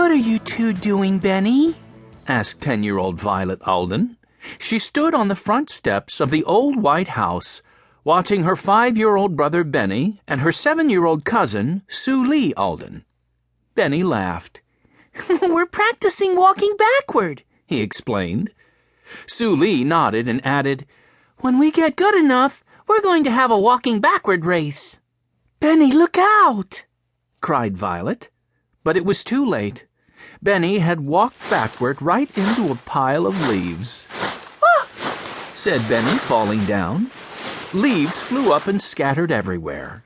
What are you two doing, Benny? Asked 10-year-old Violet Alden. She stood on the front steps of the old white house, watching her 5-year-old brother Benny and her 7-year-old cousin, Sue Lee Alden. Benny laughed. We're practicing walking backward, he explained. Sue Lee nodded and added, When we get good enough, we're going to have a walking backward race. Benny, look out! Cried Violet. But it was too late. Benny had walked backward right into a pile of leaves. Ah! Said Benny, falling down. Leaves flew up and scattered everywhere.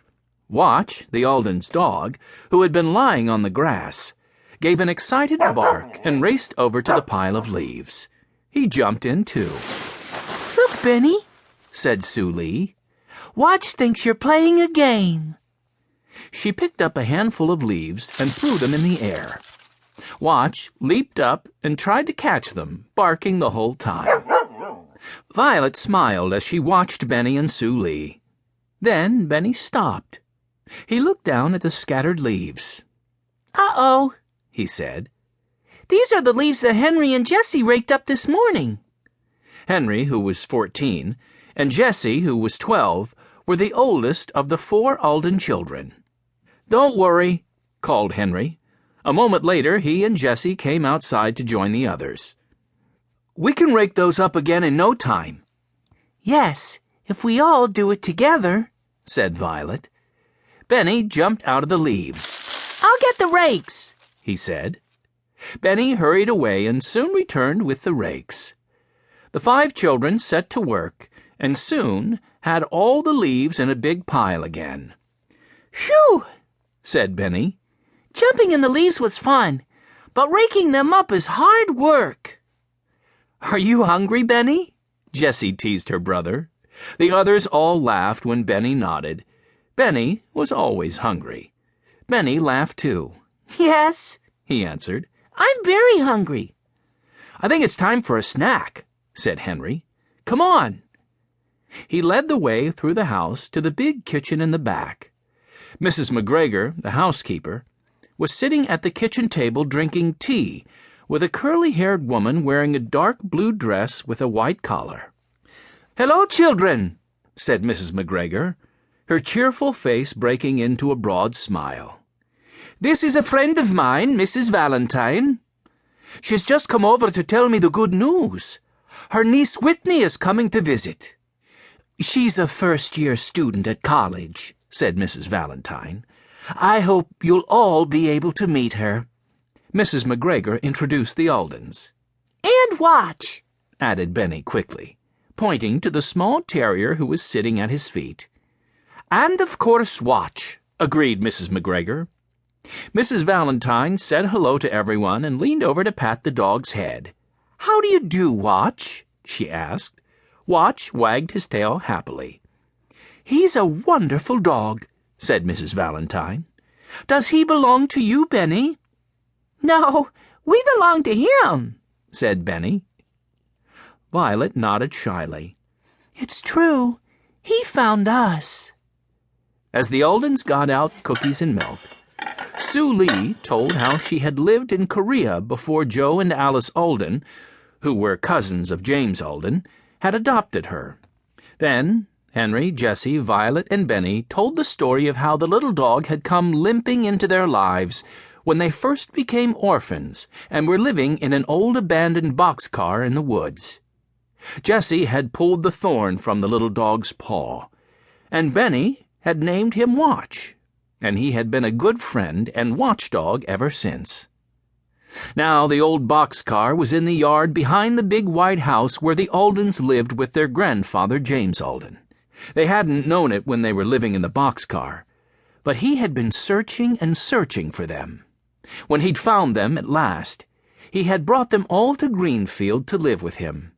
Watch, the Aldens' dog, who had been lying on the grass, gave an excited bark and raced over to the pile of leaves. He jumped in too. Look, Benny, said Sue Lee. Watch thinks you're playing a game. She picked up a handful of leaves and threw them in the air. Watch leaped up and tried to catch them, barking the whole time. Violet smiled as she watched Benny and Sue Lee. Then Benny stopped. He looked down at the scattered leaves. Uh-oh, he said. These are the leaves that Henry and Jessie raked up this morning. Henry, who was 14, and Jessie, who was 12, were the oldest of the 4 Alden children. Don't worry, called Henry. A moment later, he and Jessie came outside to join the others. We can rake those up again in no time. Yes, if we all do it together, said Violet. Benny jumped out of the leaves. I'll get the rakes, he said. Benny hurried away and soon returned with the rakes. The 5 children set to work and soon had all the leaves in a big pile again. Phew, said Benny. Jumping in the leaves was fun, but raking them up is hard work. Are you hungry, Benny? Jessie teased her brother. The others all laughed when Benny nodded. Benny was always hungry. Benny laughed too. Yes, he answered. I'm very hungry. I think it's time for a snack, said Henry. Come on. He led the way through the house to the big kitchen in the back. Mrs. McGregor, the housekeeper, was sitting at the kitchen table drinking tea with a curly-haired woman wearing a dark blue dress with a white collar. Hello, children, said Mrs. McGregor, her cheerful face breaking into a broad smile. This is a friend of mine, Mrs. Valentine. She's just come over to tell me the good news. Her niece Whitney is coming to visit. She's a first-year student at college, said Mrs. Valentine. I hope you'll all be able to meet her. Mrs. McGregor introduced the Aldens. And watch, added Benny quickly, pointing to the small terrier who was sitting at his feet. And of course watch, agreed Mrs. McGregor. Mrs. Valentine said hello to everyone and leaned over to pat the dog's head. How do you do, Watch? She asked. Watch wagged his tail happily. He's a wonderful dog, said Mrs. Valentine. Does he belong to you, Benny? No, we belong to him, said Benny. Violet nodded shyly. It's true. He found us. As the Aldens got out cookies and milk, Sue Lee told how she had lived in Korea before Joe and Alice Alden, who were cousins of James Alden, had adopted her. Then Henry, Jessie, Violet, and Benny told the story of how the little dog had come limping into their lives when they first became orphans and were living in an old abandoned boxcar in the woods. Jessie had pulled the thorn from the little dog's paw, and Benny had named him Watch, and he had been a good friend and watchdog ever since. Now the old boxcar was in the yard behind the big white house where the Aldens lived with their grandfather James Alden. They hadn't known it when they were living in the boxcar, but he had been searching and searching for them. When he'd found them at last, he had brought them all to Greenfield to live with him.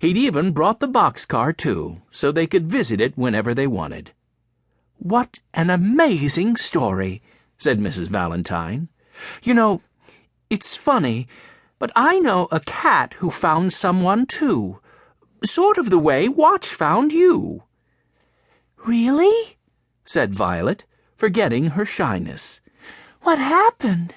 He'd even brought the boxcar, too, so they could visit it whenever they wanted. What an amazing story, said Mrs. Valentine. You know, it's funny, but I know a cat who found someone, too, sort of the way Watch found you. Really? Said Violet, forgetting her shyness. What happened?